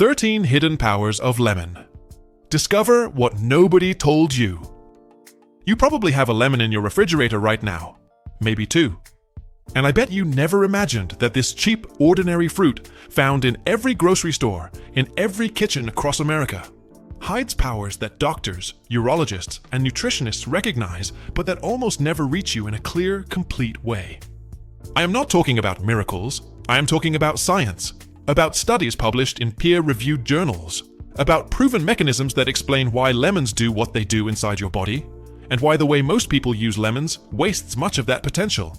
13 Hidden Powers of Lemon. Discover what nobody told you. You probably have a lemon in your refrigerator right now, maybe two. And I bet you never imagined that this cheap, ordinary fruit found in every grocery store, in every kitchen across America, hides powers that doctors, urologists, and nutritionists recognize, but that almost never reach you in a clear, complete way. I am not talking about miracles. I am talking about science, about studies published in peer-reviewed journals, about proven mechanisms that explain why lemons do what they do inside your body, and why the way most people use lemons wastes much of that potential.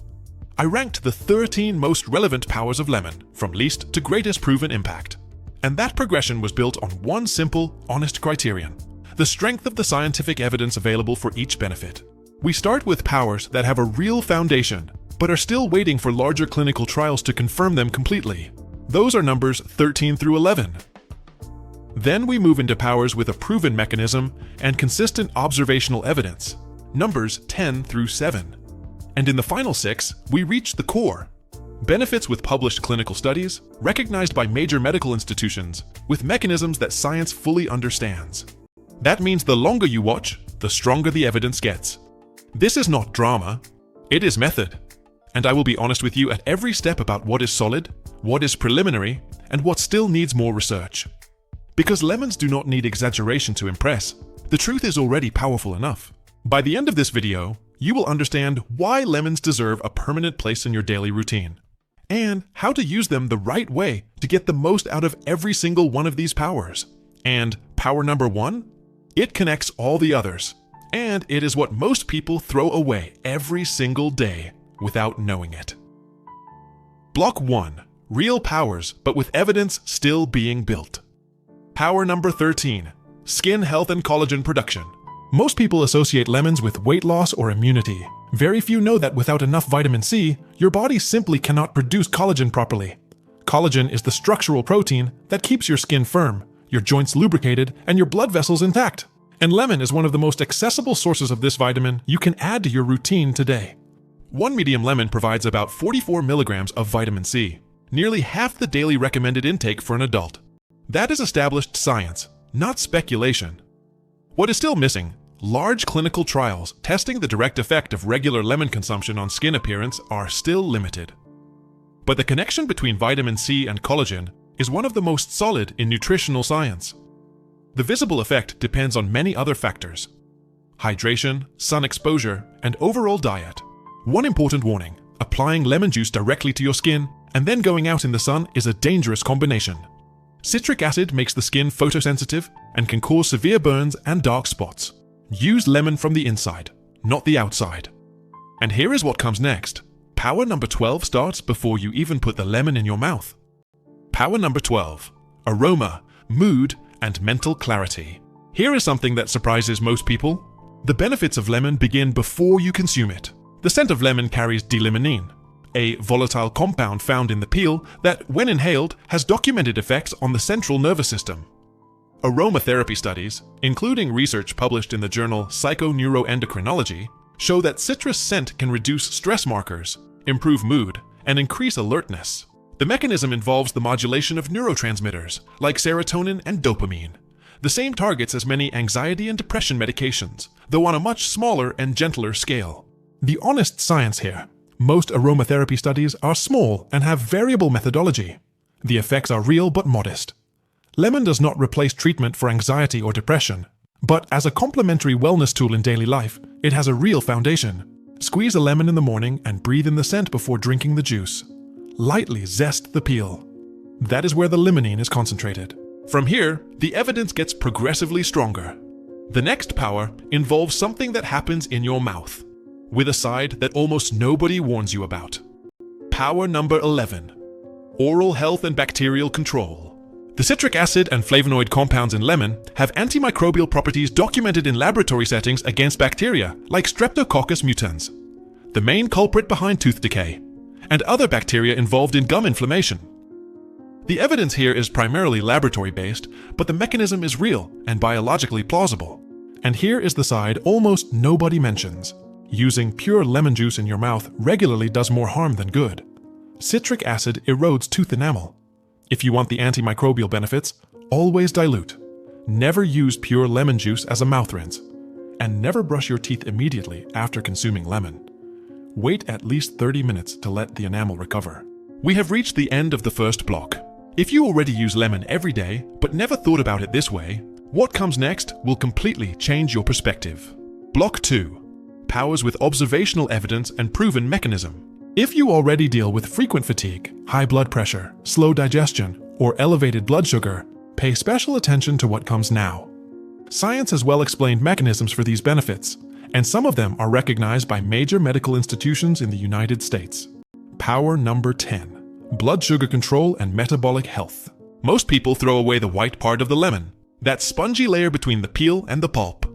I ranked the 13 most relevant powers of lemon, from least to greatest proven impact. And that progression was built on one simple, honest criterion: the strength of the scientific evidence available for each benefit. We start with powers that have a real foundation, but are still waiting for larger clinical trials to confirm them completely. Those are numbers 13 through 11. Then we move into powers with a proven mechanism and consistent observational evidence, numbers 10 through 7. And in the final 6, we reach the core: benefits with published clinical studies, recognized by major medical institutions, with mechanisms that science fully understands. That means the longer you watch, the stronger the evidence gets. This is not drama, it is method. And I will be honest with you at every step about what is solid, what is preliminary, and what still needs more research. Because lemons do not need exaggeration to impress. The truth is already powerful enough. By the end of this video, you will understand why lemons deserve a permanent place in your daily routine, and how to use them the right way to get the most out of every single one of these powers. And power number 1? It connects all the others, and it is what most people throw away every single day without knowing it. Block 1. Real powers, but with evidence still being built. Power number 13. Skin health and collagen production. Most people associate lemons with weight loss or immunity. Very few know that without enough vitamin C, your body simply cannot produce collagen properly. Collagen is the structural protein that keeps your skin firm, your joints lubricated, and your blood vessels intact. And lemon is one of the most accessible sources of this vitamin you can add to your routine today. One medium lemon provides about 44 milligrams of vitamin C, nearly half the daily recommended intake for an adult. That is established science, not speculation. What is still missing? Large clinical trials testing the direct effect of regular lemon consumption on skin appearance are still limited. But the connection between vitamin C and collagen is one of the most solid in nutritional science. The visible effect depends on many other factors: hydration, sun exposure, and overall diet. One important warning: applying lemon juice directly to your skin and then going out in the sun is a dangerous combination. Citric acid makes the skin photosensitive and can cause severe burns and dark spots. Use lemon from the inside, not the outside. And here is what comes next. Power number 12 starts before you even put the lemon in your mouth. Power number 12. Aroma, mood, and mental clarity. Here is something that surprises most people. The benefits of lemon begin before you consume it. The scent of lemon carries D-limonene, a volatile compound found in the peel that, when inhaled, has documented effects on the central nervous system. Aromatherapy studies, including research published in the journal Psychoneuroendocrinology, show that citrus scent can reduce stress markers, improve mood, and increase alertness. The mechanism involves the modulation of neurotransmitters like serotonin and dopamine, the same targets as many anxiety and depression medications, though on a much smaller and gentler scale. The honest science here: most aromatherapy studies are small and have variable methodology. The effects are real but modest. Lemon does not replace treatment for anxiety or depression, but as a complementary wellness tool in daily life, it has a real foundation. Squeeze a lemon in the morning and breathe in the scent before drinking the juice. Lightly zest the peel. That is where the limonene is concentrated. From here, the evidence gets progressively stronger. The next power involves something that happens in your mouth, with a side that almost nobody warns you about. Power number 11. Oral health and bacterial control. The citric acid and flavonoid compounds in lemon have antimicrobial properties documented in laboratory settings against bacteria like Streptococcus mutans, the main culprit behind tooth decay, and other bacteria involved in gum inflammation. The evidence here is primarily laboratory-based, but the mechanism is real and biologically plausible. And here is the side almost nobody mentions. Using pure lemon juice in your mouth regularly does more harm than good. Citric acid erodes tooth enamel. If you want the antimicrobial benefits, Always dilute. Never use pure lemon juice as a mouth rinse. And never brush your teeth immediately after consuming lemon. Wait at least 30 minutes to let the enamel recover. We have reached the end of the first block. If you already use lemon every day, but never thought about it this way, what comes next will completely change your perspective. Block 2. Powers with observational evidence and proven mechanism. If you already deal with frequent fatigue, high blood pressure, slow digestion, or elevated blood sugar, pay special attention to what comes now. Science has well-explained mechanisms for these benefits, and some of them are recognized by major medical institutions in the United States. Power number 10. Blood sugar control and metabolic health. Most people throw away the white part of the lemon, that spongy layer between the peel and the pulp.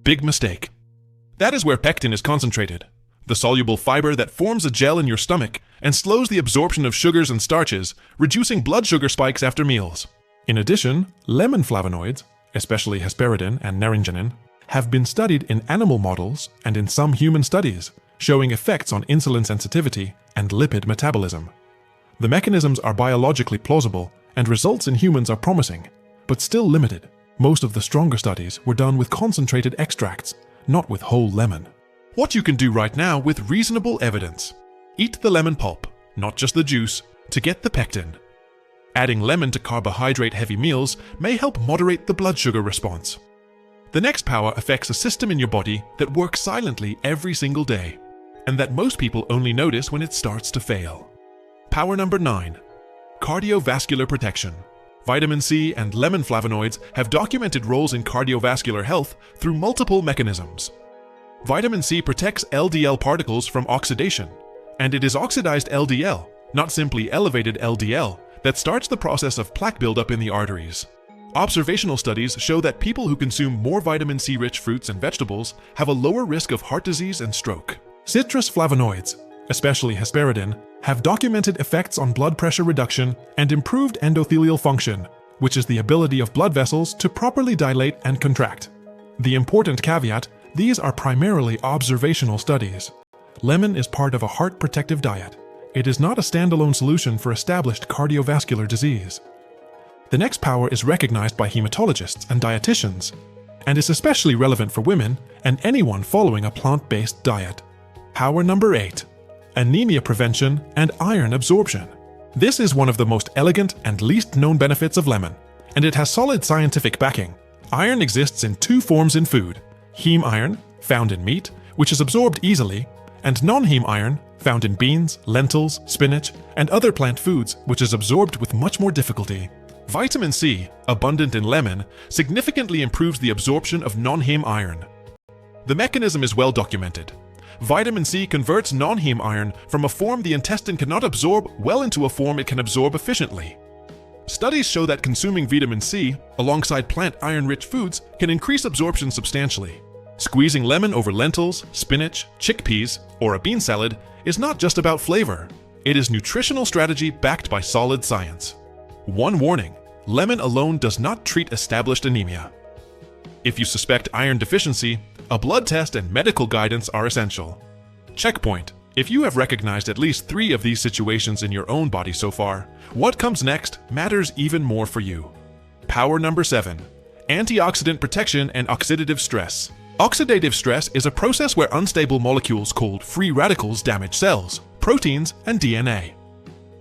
Big mistake. That is where pectin is concentrated, the soluble fiber that forms a gel in your stomach and slows the absorption of sugars and starches, reducing blood sugar spikes after meals. In addition, lemon flavonoids, especially hesperidin and naringenin, have been studied in animal models and in some human studies, showing effects on insulin sensitivity and lipid metabolism. The mechanisms are biologically plausible and results in humans are promising, but still limited. Most of the stronger studies were done with concentrated extracts, not with whole lemon. What you can do right now with reasonable evidence. Eat the lemon pulp, not just the juice, to get the pectin. Adding lemon to carbohydrate-heavy meals may help moderate the blood sugar response. The next power affects a system in your body that works silently every single day, and that most people only notice when it starts to fail. Power number 9. Cardiovascular protection. Vitamin C and lemon flavonoids have documented roles in cardiovascular health through multiple mechanisms. Vitamin C protects LDL particles from oxidation, and it is oxidized LDL, not simply elevated LDL, that starts the process of plaque buildup in the arteries. Observational studies show that people who consume more vitamin C-rich fruits and vegetables have a lower risk of heart disease and stroke. Citrus flavonoids, especially hesperidin, have documented effects on blood pressure reduction and improved endothelial function, which is the ability of blood vessels to properly dilate and contract. The important caveat: these are primarily observational studies. Lemon is part of a heart protective diet. It is not a standalone solution for established cardiovascular disease. The next power is recognized by hematologists and dietitians, and is especially relevant for women and anyone following a plant-based diet. Power number 8. Anemia prevention and iron absorption. This is one of the most elegant and least known benefits of lemon, and it has solid scientific backing. Iron exists in two forms in food: heme iron, found in meat, which is absorbed easily, and non-heme iron, found in beans, lentils, spinach, and other plant foods, which is absorbed with much more difficulty. Vitamin C, abundant in lemon, significantly improves the absorption of non-heme iron. The mechanism is well documented. Vitamin C converts non-heme iron from a form the intestine cannot absorb well into a form it can absorb efficiently. Studies show that consuming vitamin C alongside plant iron-rich foods can increase absorption substantially. Squeezing lemon over lentils, spinach, chickpeas, or a bean salad is not just about flavor. It is nutritional strategy backed by solid science. One warning: lemon alone does not treat established anemia. If you suspect iron deficiency, a blood test and medical guidance are essential. Checkpoint: if you have recognized at least 3 of these situations in your own body so far, what comes next matters even more for you. Power number 7. Antioxidant protection and oxidative stress. Oxidative stress is a process where unstable molecules called free radicals damage cells, proteins, and DNA.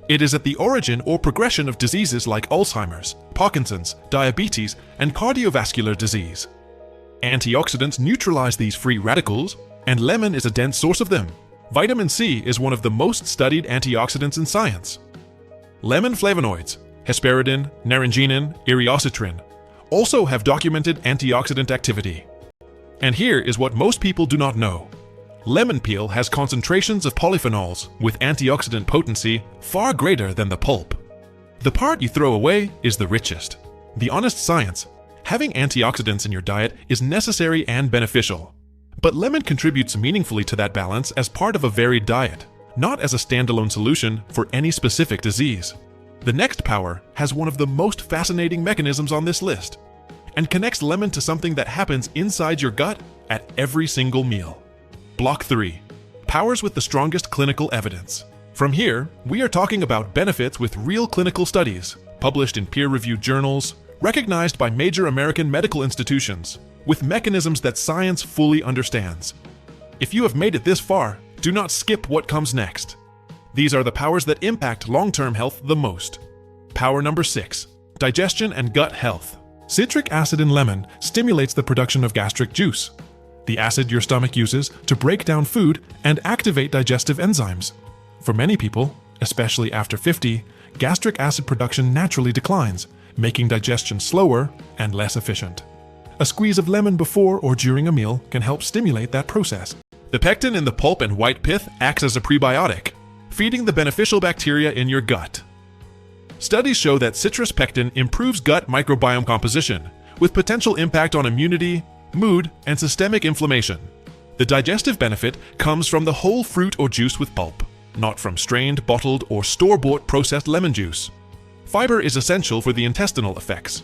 It is at the origin or progression of diseases like Alzheimer's, Parkinson's, diabetes, and cardiovascular disease. Antioxidants neutralize these free radicals, and lemon is a dense source of them. Vitamin C is one of the most studied antioxidants in science. Lemon flavonoids, hesperidin, naringenin, iriocitrin, also have documented antioxidant activity. And here is what most people do not know. Lemon peel has concentrations of polyphenols with antioxidant potency far greater than the pulp. The part you throw away is the richest. The honest science: having antioxidants in your diet is necessary and beneficial. But lemon contributes meaningfully to that balance as part of a varied diet, not as a standalone solution for any specific disease. The next power has one of the most fascinating mechanisms on this list, and connects lemon to something that happens inside your gut at every single meal. Block 3. Powers with the strongest clinical evidence. From here, we are talking about benefits with real clinical studies, published in peer-reviewed journals, recognized by major American medical institutions, with mechanisms that science fully understands. If you have made it this far, do not skip what comes next. These are the powers that impact long-term health the most. Power number 6. Digestion and gut health. Citric acid in lemon stimulates the production of gastric juice, the acid your stomach uses to break down food and activate digestive enzymes. For many people, especially after 50, gastric acid production naturally declines, making digestion slower and less efficient. A squeeze of lemon before or during a meal can help stimulate that process. The pectin in the pulp and white pith acts as a prebiotic, feeding the beneficial bacteria in your gut. Studies show that citrus pectin improves gut microbiome composition, with potential impact on immunity, mood, and systemic inflammation. The digestive benefit comes from the whole fruit or juice with pulp, not from strained, bottled, or store-bought processed lemon juice. Fiber is essential for the intestinal effects.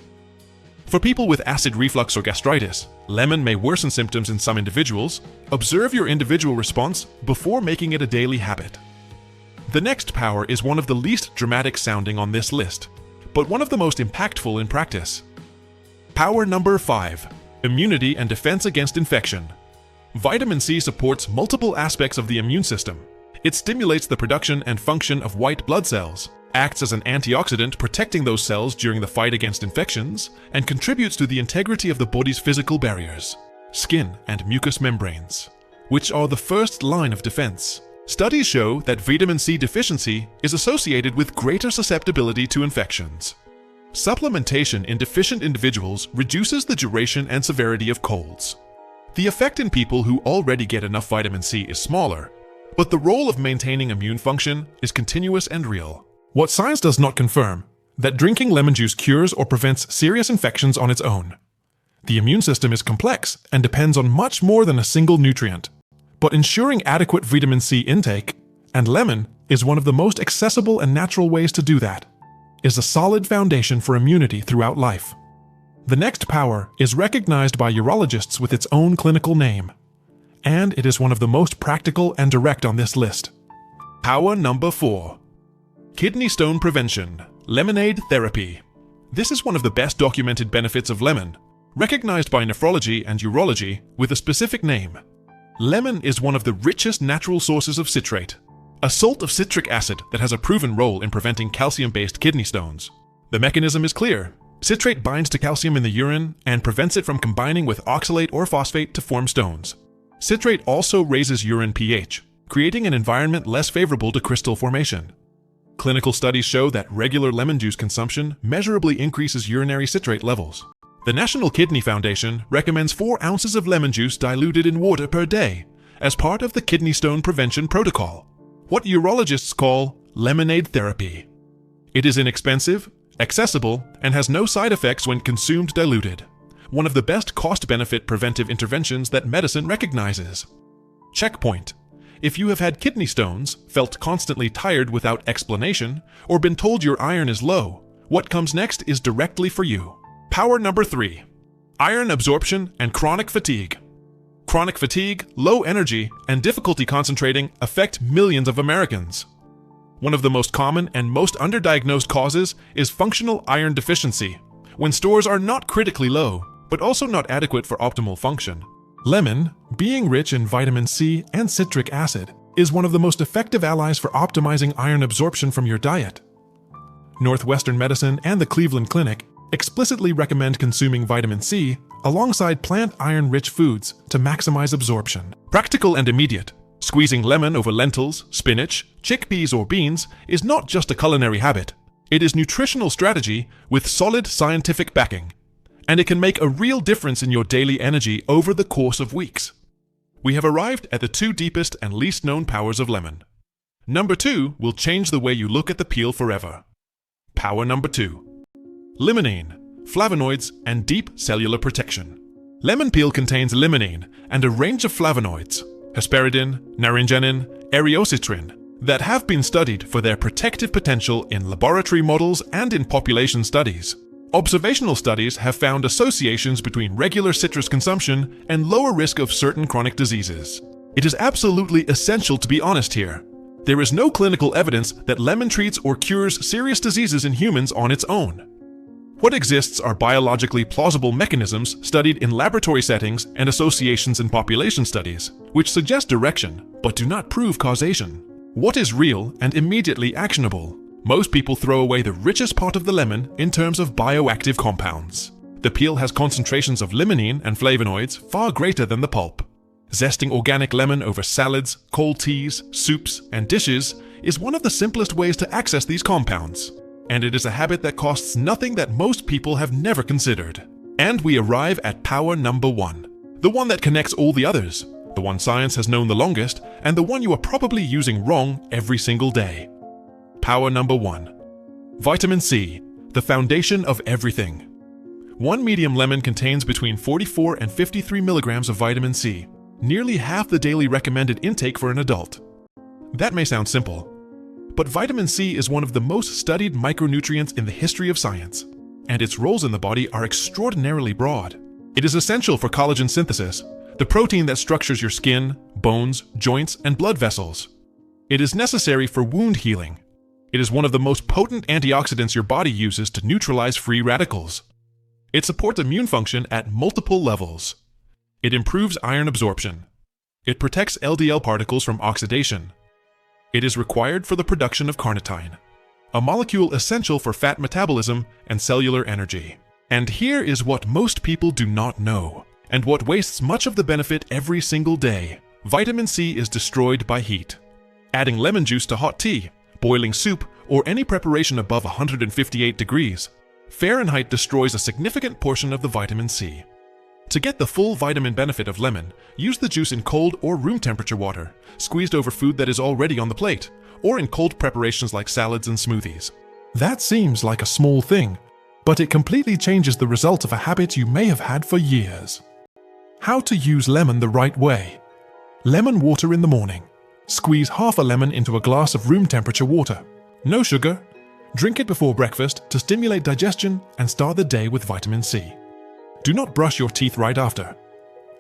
For people with acid reflux or gastritis, lemon may worsen symptoms in some individuals. Observe your individual response before making it a daily habit. The next power is one of the least dramatic sounding on this list, but one of the most impactful in practice. Power number 5. Immunity and defense against infection. Vitamin C supports multiple aspects of the immune system. It stimulates the production and function of white blood cells, acts as an antioxidant protecting those cells during the fight against infections, and contributes to the integrity of the body's physical barriers, skin and mucous membranes, which are the first line of defense. Studies show that vitamin C deficiency is associated with greater susceptibility to infections. Supplementation in deficient individuals reduces the duration and severity of colds. The effect in people who already get enough vitamin C is smaller, but the role of maintaining immune function is continuous and real. What science does not confirm, that drinking lemon juice cures or prevents serious infections on its own. The immune system is complex and depends on much more than a single nutrient. But ensuring adequate vitamin C intake, and lemon is one of the most accessible and natural ways to do that, is a solid foundation for immunity throughout life. The next power is recognized by urologists with its own clinical name, and it is one of the most practical and direct on this list. Power number 4. Kidney stone prevention, lemonade therapy. This is one of the best documented benefits of lemon, recognized by nephrology and urology with a specific name. Lemon is one of the richest natural sources of citrate, a salt of citric acid that has a proven role in preventing calcium-based kidney stones. The mechanism is clear. Citrate binds to calcium in the urine and prevents it from combining with oxalate or phosphate to form stones. Citrate also raises urine pH, creating an environment less favorable to crystal formation. Clinical studies show that regular lemon juice consumption measurably increases urinary citrate levels. The National Kidney Foundation recommends 4 ounces of lemon juice diluted in water per day as part of the kidney stone prevention protocol, what urologists call lemonade therapy. It is inexpensive, accessible, and has no side effects when consumed diluted. One of the best cost-benefit preventive interventions that medicine recognizes. Checkpoint. If you have had kidney stones, felt constantly tired without explanation, or been told your iron is low, what comes next is directly for you. Power number 3. Iron absorption and chronic fatigue. Chronic fatigue, low energy, and difficulty concentrating affect millions of Americans. One of the most common and most underdiagnosed causes is functional iron deficiency, when stores are not critically low, but also not adequate for optimal function. Lemon, being rich in vitamin C and citric acid, is one of the most effective allies for optimizing iron absorption from your diet. Northwestern Medicine and the Cleveland Clinic explicitly recommend consuming vitamin C alongside plant iron-rich foods to maximize absorption. Practical and immediate. Squeezing lemon over lentils, spinach, chickpeas, or beans is not just a culinary habit. It is nutritional strategy with solid scientific backing, and it can make a real difference in your daily energy over the course of weeks. We have arrived at the 2 deepest and least known powers of lemon. Number 2 will change the way you look at the peel forever. Power number 2. Limonene, flavonoids, and deep cellular protection. Lemon peel contains limonene and a range of flavonoids, hesperidin, naringenin, eriocitrin, that have been studied for their protective potential in laboratory models and in population studies. Observational studies have found associations between regular citrus consumption and lower risk of certain chronic diseases. It is absolutely essential to be honest here. There is no clinical evidence that lemon treats or cures serious diseases in humans on its own. What exists are biologically plausible mechanisms studied in laboratory settings and associations in population studies, which suggest direction but do not prove causation. What is real and immediately actionable? Most people throw away the richest part of the lemon in terms of bioactive compounds. The peel has concentrations of limonene and flavonoids far greater than the pulp. Zesting organic lemon over salads, cold teas, soups, and dishes is one of the simplest ways to access these compounds. And it is a habit that costs nothing that most people have never considered. And we arrive at power number 1. The one that connects all the others. The one science has known the longest, and the one you are probably using wrong every single day. Power number 1. Vitamin C, the foundation of everything. One medium lemon contains between 44 and 53 milligrams of vitamin C, nearly half the daily recommended intake for an adult. That may sound simple, but vitamin C is one of the most studied micronutrients in the history of science, and its roles in the body are extraordinarily broad. It is essential for collagen synthesis, the protein that structures your skin, bones, joints, and blood vessels. It is necessary for wound healing. It is one of the most potent antioxidants your body uses to neutralize free radicals. It supports immune function at multiple levels. It improves iron absorption. It protects LDL particles from oxidation. It is required for the production of carnitine, a molecule essential for fat metabolism and cellular energy. And here is what most people do not know, and what wastes much of the benefit every single day. Vitamin C is destroyed by heat. Adding lemon juice to hot tea, boiling soup, or any preparation above 158 degrees Fahrenheit destroys a significant portion of the vitamin C. To get the full vitamin benefit of lemon, use the juice in cold or room temperature water, squeezed over food that is already on the plate, or in cold preparations like salads and smoothies. That seems like a small thing, but it completely changes the result of a habit you may have had for years. How to use lemon the right way. Lemon water in the morning. Squeeze half a lemon into a glass of room temperature water. No sugar. Drink it before breakfast to stimulate digestion and start the day with vitamin C. Do not brush your teeth right after.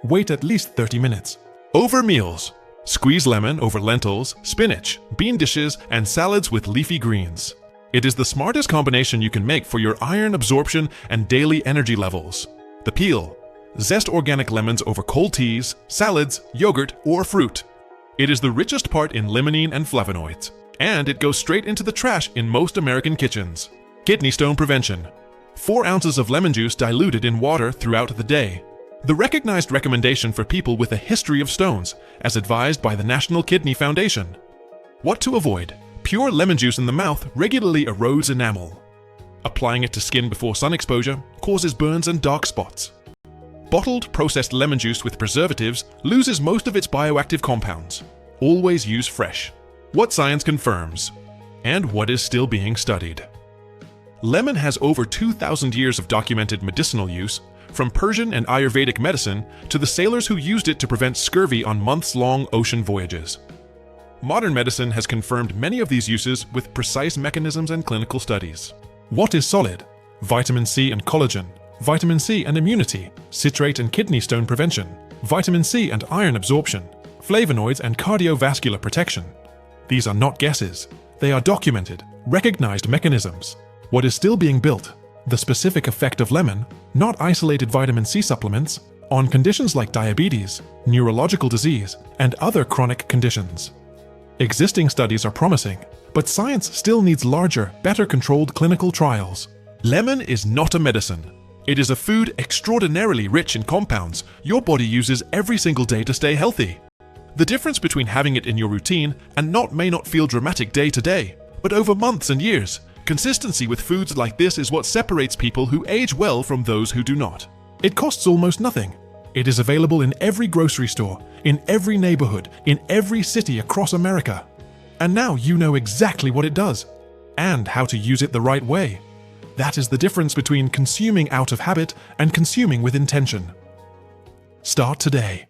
Wait at least 30 minutes. Over meals. Squeeze lemon over lentils, spinach, bean dishes, and salads with leafy greens. It is the smartest combination you can make for your iron absorption and daily energy levels. The peel. Zest organic lemons over cold teas, salads, yogurt, or fruit. It is the richest part in limonene and flavonoids, and it goes straight into the trash in most American kitchens. Kidney stone prevention. 4 ounces of lemon juice diluted in water throughout the day. The recognized recommendation for people with a history of stones, as advised by the National Kidney Foundation. What to avoid? Pure lemon juice in the mouth regularly erodes enamel. Applying it to skin before sun exposure causes burns and dark spots. Bottled processed lemon juice with preservatives loses most of its bioactive compounds. Always use fresh. What science confirms, and what is still being studied. Lemon has over 2,000 years of documented medicinal use, from Persian and Ayurvedic medicine to the sailors who used it to prevent scurvy on months-long ocean voyages. Modern medicine has confirmed many of these uses with precise mechanisms and clinical studies. What is solid? Vitamin C and collagen, vitamin C and immunity, citrate and kidney stone prevention, vitamin C and iron absorption, flavonoids and cardiovascular protection. These are not guesses. They are documented, recognized mechanisms. What is still being built? The specific effect of lemon, not isolated vitamin C supplements, on conditions like diabetes, neurological disease, and other chronic conditions. Existing studies are promising, but science still needs larger, better controlled clinical trials. Lemon is not a medicine. It is a food extraordinarily rich in compounds your body uses every single day to stay healthy. The difference between having it in your routine and may not feel dramatic day to day, but over months and years. Consistency with foods like this is what separates people who age well from those who do not. It costs almost nothing. It is available in every grocery store, in every neighborhood, in every city across America. And now you know exactly what it does, and how to use it the right way. That is the difference between consuming out of habit and consuming with intention. Start today.